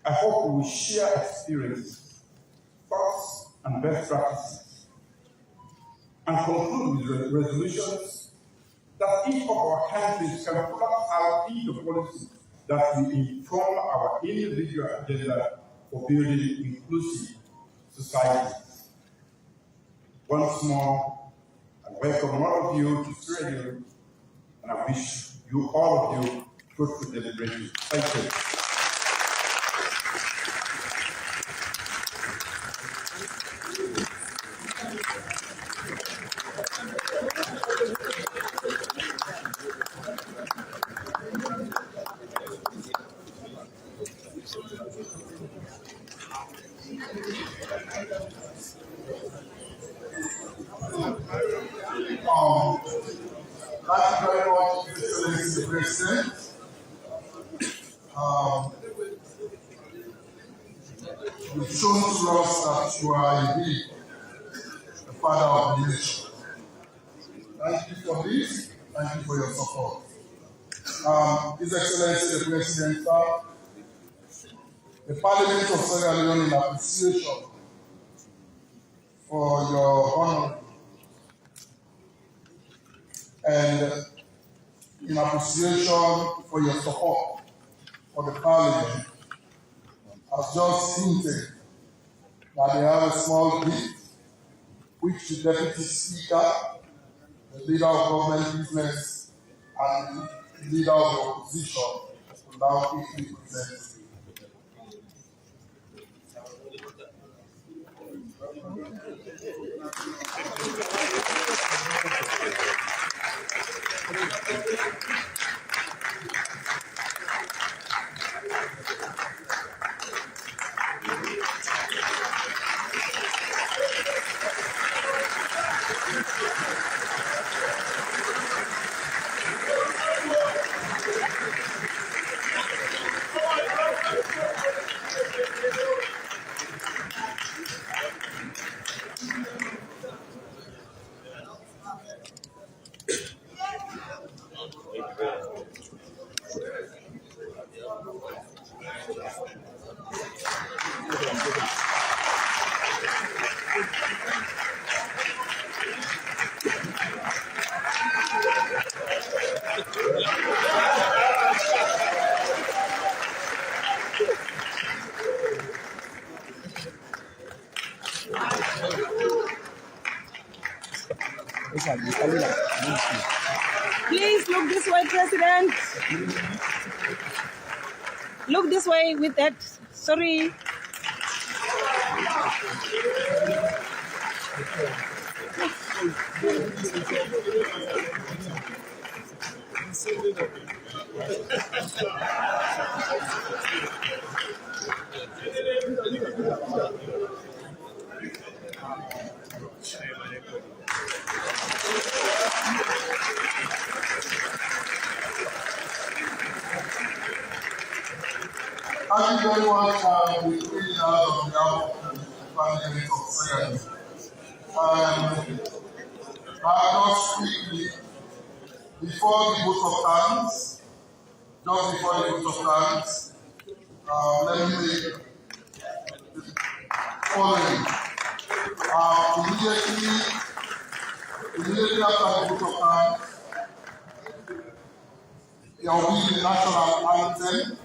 I hope we will share experiences, thoughts, and best practices, and conclude with resolutions that each of our countries can plot out into policies that will inform our individual agenda for building inclusive societies. Once more, I welcome all of you to Australia, and I wish you, all of you, fruitful deliberations. Thank you. Thank you very much, Mr. President. You've shown to us that you are indeed the father of the nation. Thank you for this. Thank you for your support. His Excellency the President, the Parliament of Sierra Leone, in appreciation for your honor and in appreciation for your support for the Parliament, has just hinted that they have a small gift which the Deputy Speaker, the leader of government business, and the leader of the opposition will now quickly present. Please look this way, President. Look this way with that. Sorry. Thank you very much for bringing out on behalf of the Parliament of Senegal. Just quickly, before the vote of thanks, let me make the following. Immediately after the vote of thanks, there will be the national anthem.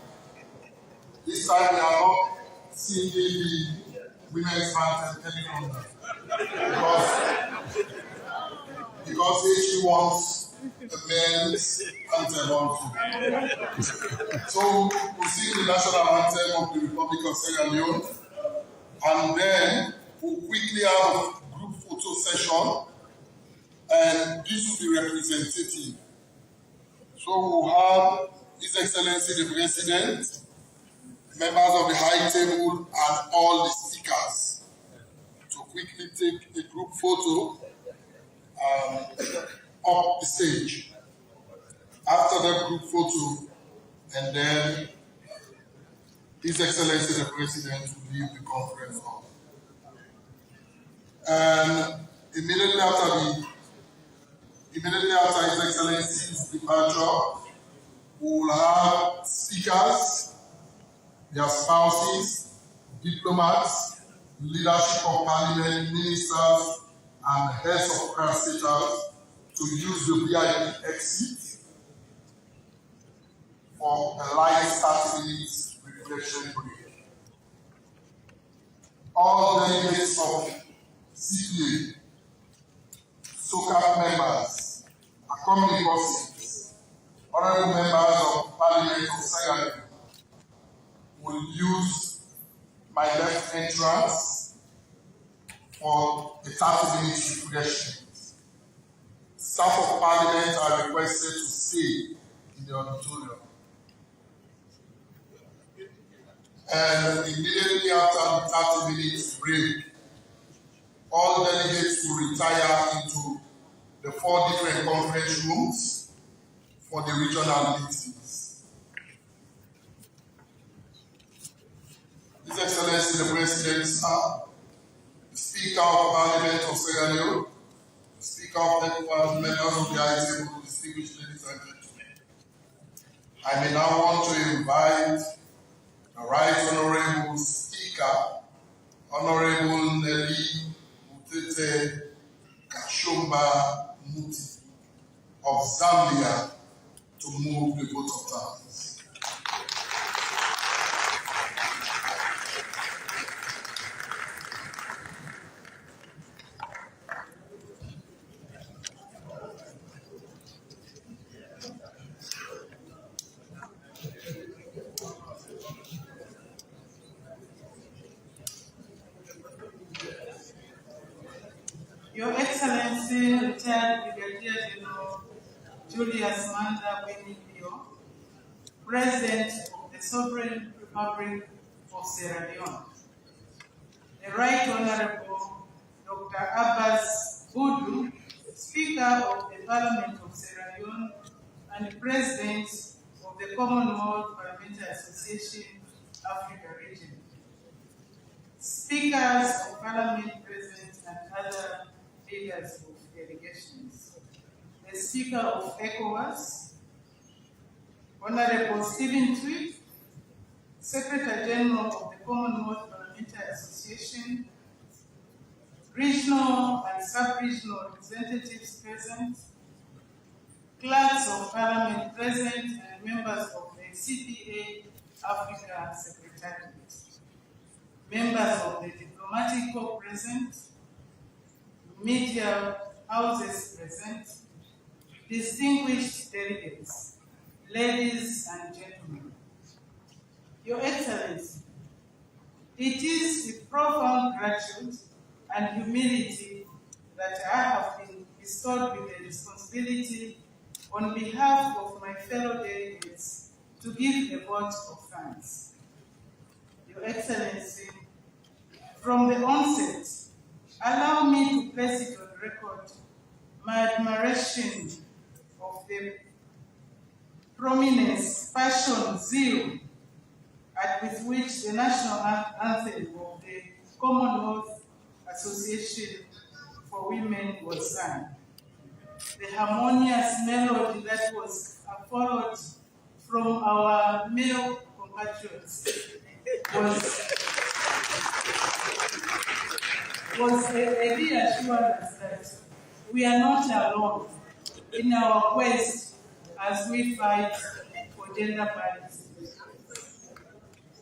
This time we are not singing the women's anthem any longer because she wants the men's anthem also. So we sing the national anthem of the Republic of Sierra Leone, and then we'll quickly have a group photo session, and this will be representative. So we'll have His Excellency the President, members of the High Table, and all the speakers to quickly take a group photo up the stage. After that group photo, and then His Excellency the President will leave the conference hall. And immediately after His Excellency's departure, we will have speakers, their spouses, diplomats, leadership of parliament, ministers, and heads of parastatals to use the VIP exit for a light 30 minutes reflection break. All delegates of CPA, SOCAP members, accompanying persons, honorable members of Parliament of Senegal will use my left entrance for a 30-minute refreshment. Staff of Parliament are requested to stay in the auditorium. And immediately after the 30 minutes break, all delegates will retire into the 4 different conference rooms for the regional meetings. His Excellency the President, sir, the Speaker of Parliament of Sierra Leone, the Speaker of the members of the High Table, distinguished ladies and gentlemen, I may now want to invite the Right Honorable Speaker, Honorable Nelly, who will take Mrs. Kashomba Muti of Zambia to move the vote of thanks. Your Excellency, retired Brigadier General Julius Manda Benibio, President of the Sovereign Republic of Sierra Leone, the Right Honorable Dr. Abbas Budu, Speaker of the Parliament of Sierra Leone and President of the Commonwealth Parliamentary Association, Africa Region, Speakers of Parliament present and other leaders of delegations, the Speaker of ECOWAS, Honorable Stephen Tweed, Secretary General of the Commonwealth Parliamentary Association, regional and sub-regional representatives present, clerks of Parliament present, and members of the CPA Africa Secretariat, members of the diplomatic corps present, media houses present, distinguished delegates, ladies and gentlemen. Your Excellency, it is with profound gratitude and humility that I have been bestowed with the responsibility on behalf of my fellow delegates to give a vote of thanks. Your Excellency, from the onset, allow me to place it on record my admiration of the prominence, passion, zeal with which the national anthem of the Commonwealth Association for Women was sung. The harmonious melody that was followed from our male compatriots was a reassurance that we are not alone in our quest as we fight for gender parity.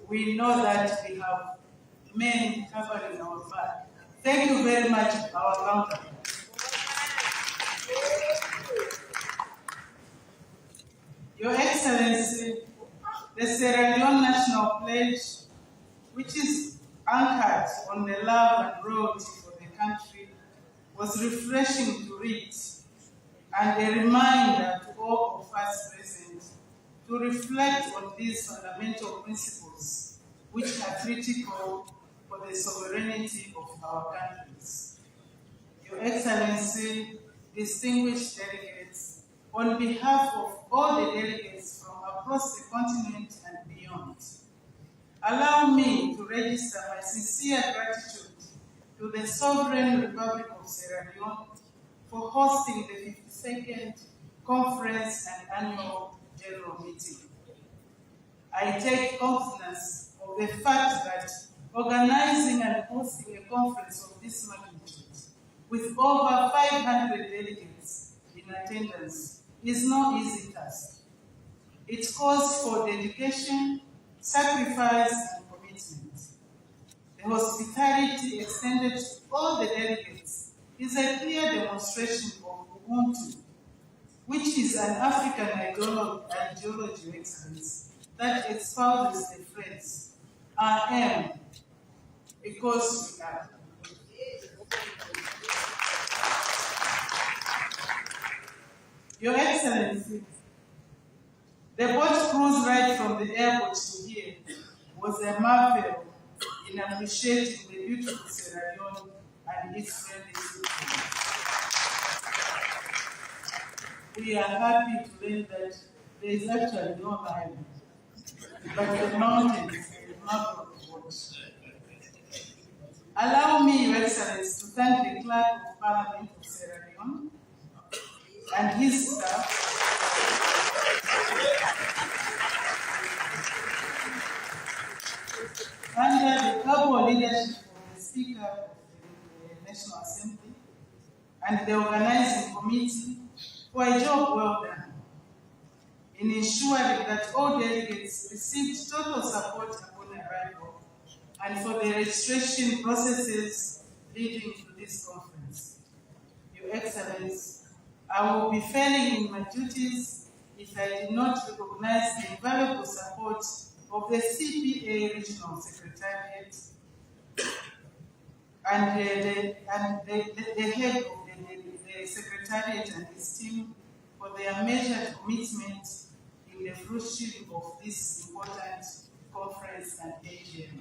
We know that we have men covering our back. Thank you very much, our counterpart. Your Excellency, the Sierra Leone National Pledge, which is anchored on the love and loyalty for the country, was refreshing to read and a reminder to all of us present to reflect on these fundamental principles which are critical for the sovereignty of our countries. Your Excellency, distinguished delegates, on behalf of all the delegates from across the continent and beyond, allow me to register my sincere gratitude to the Sovereign Republic of Sierra Leone for hosting the 52nd Conference and Annual General Meeting. I take confidence of the fact that organizing and hosting a conference of this magnitude with over 500 delegates in attendance is no easy task. It calls for dedication, sacrifice, and commitment. The hospitality extended to all the delegates is a clear demonstration of Ubuntu, which is an African ideology, excellence, that espouses the phrase, I am because we are. Your Excellency, the boat cruise ride from the airport to here was a marvel in appreciating the beautiful Sierra Leone and its friendly citizens. We are happy to learn that there is actually no island, but the mountains and the marvel of water. Allow me, Your Excellency, to thank the Clerk of Parliament of Sierra Leone and his staff under the able leadership of the Speaker of the National Assembly and the organizing committee for a job well done in ensuring that all delegates received total support upon arrival and for the registration processes leading to this conference. Your Excellency, I will be failing in my duties if I did not recognize the invaluable support of the CPA Regional Secretariat and the head of the Secretariat and his team for their measured commitment in the fruition of this important conference and AGM.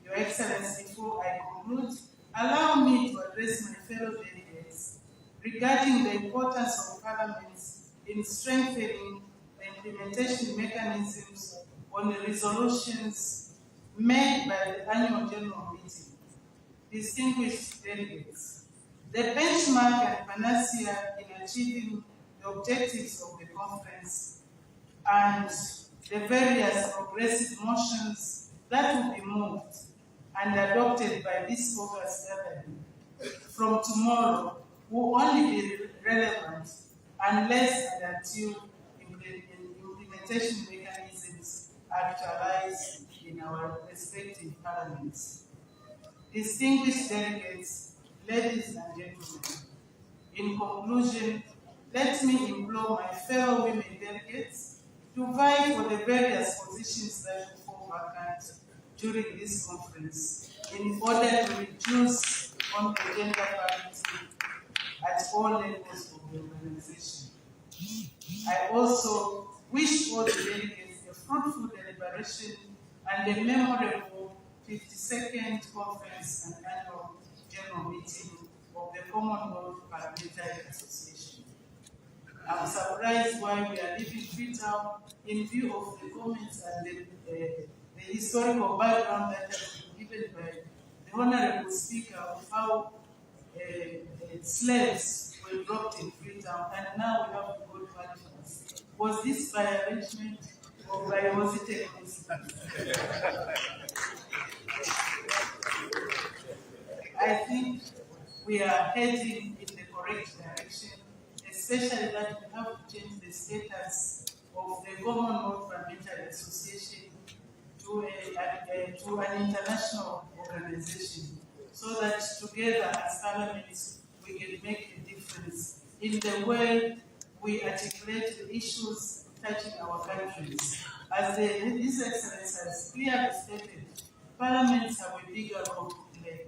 Your Excellency, before I conclude, allow me to address my fellow delegates regarding the importance of parliaments in strengthening the implementation mechanisms on the resolutions made by the annual general meeting. Distinguished delegates, the benchmark and panacea in achieving the objectives of the conference and the various progressive motions that will be moved and adopted by this August gathering from tomorrow will only be relevant unless and until implementation mechanisms are actualized in our respective parliaments. Distinguished delegates, ladies and gentlemen, in conclusion, let me implore my fellow women delegates to vie for the various positions that will fall vacant during this conference in order to reduce gender parity at all levels of the organization. I also wish all the delegates a fruitful deliberation and a memorable 52nd Conference and Annual General Meeting of the Commonwealth Parliamentary Association. I'm surprised why we are leaving Freetown in view of the comments and the historical background that has been given by the Honorable Speaker of how slaves were dropped in Freetown, and now we have to go to Halifax. Was this by arrangement or was it a coincidence? I think we are heading in the correct direction, especially that we have to change the status of the Commonwealth Parliamentary Association to an international organization, so that together as parliaments we can make a difference in the way we articulate the issues touching our countries. As His Excellency has clearly stated, parliaments have a bigger role to play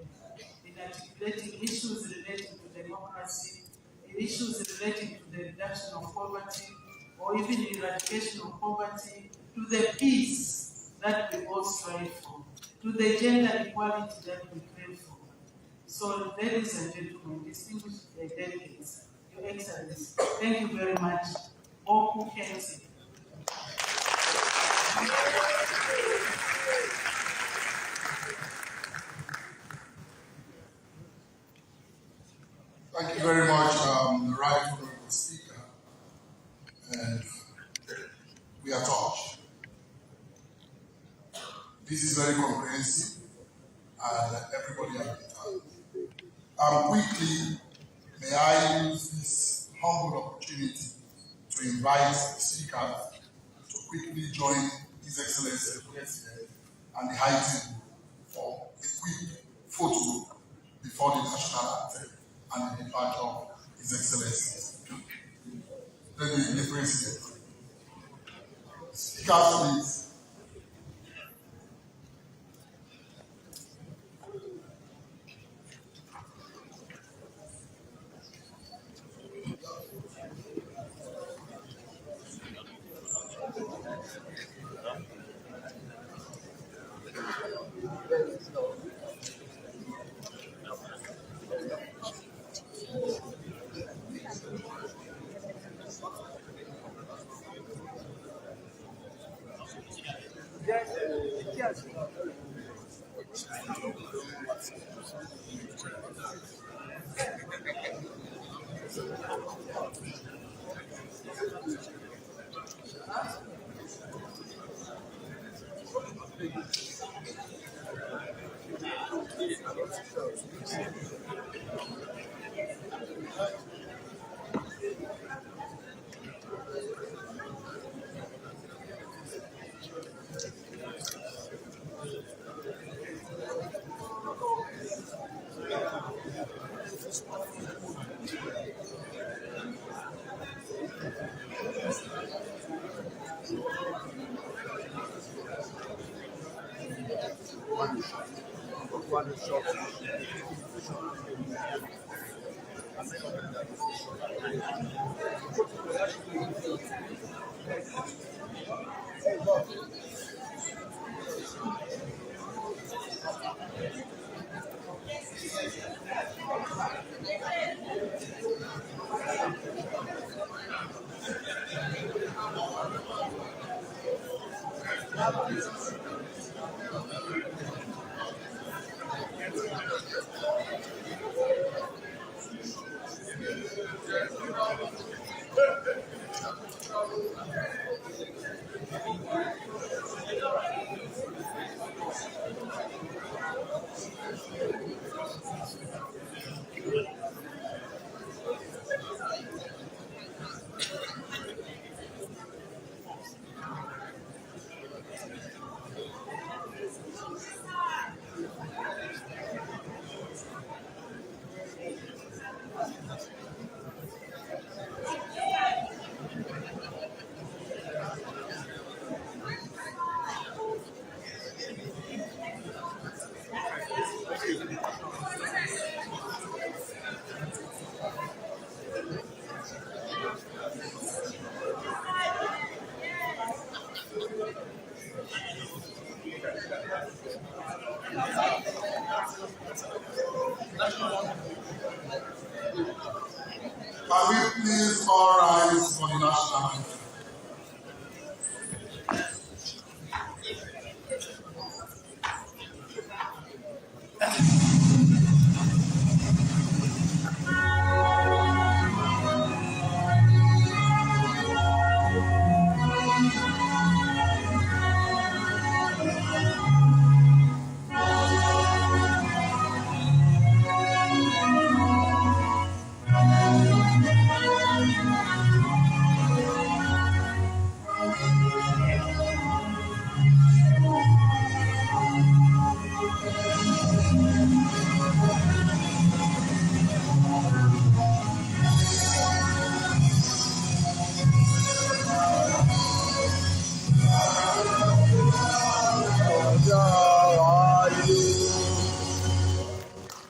in articulating issues relating to democracy, issues relating to the reduction of poverty, or even eradication of poverty, to the peace that we all strive for, to the gender equality that we crave for. So, ladies and gentlemen, distinguished delegates, Your Excellency, thank you very much. Oku Kenti. Thank you very much, the Right Honorable Speaker. And we are touched. This is very comprehensive, and everybody has been touched. Quickly, may I use this humble opportunity to invite the Speaker to quickly join His Excellency the President and the High Table for a quick photo before the national anthem and the departure of His Excellency the President. Speakers, please. Can we please all rise for the national anthem?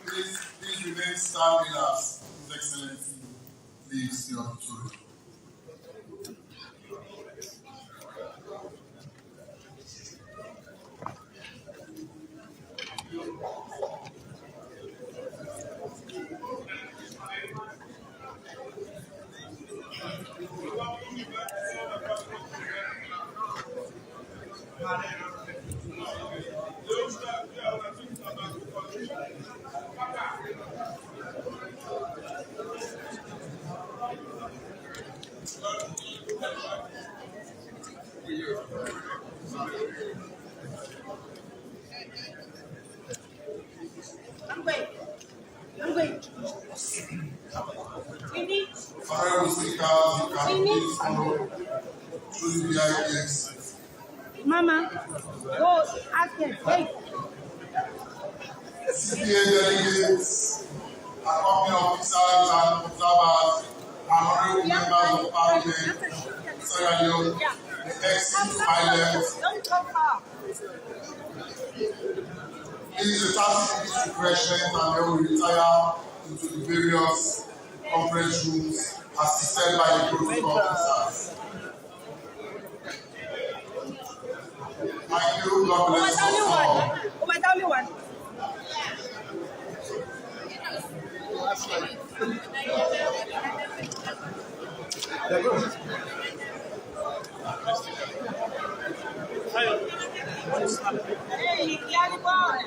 Please remain standing as His Excellency leaves the auditorium. Honorable speakers, you can please follow through the VIPs. Mama, go ask them. Hey. CPA delegates, accompanying officers and observers, and honorable members of Parliament, Sierra Leone, the ex-pilot. Don't go far. Please, the 30-minute refreshment and then we retire into the various conference rooms assisted by the protocol officers. Thank you. God bless us all. Only one. Hey, young boy.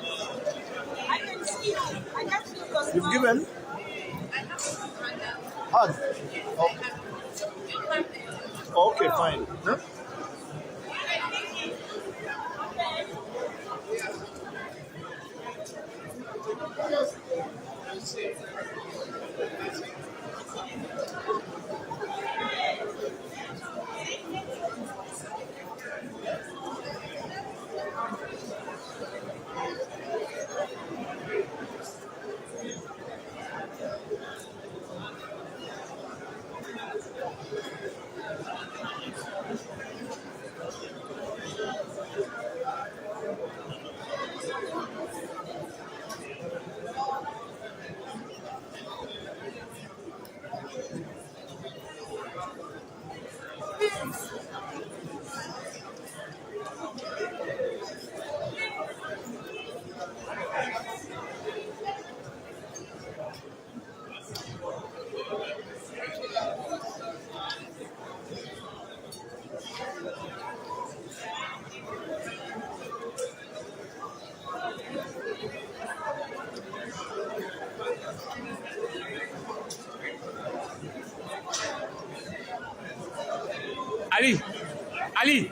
I can see you. I can see you. You've given? Hug. Oh. Okay, fine. Huh? Ali, Ali.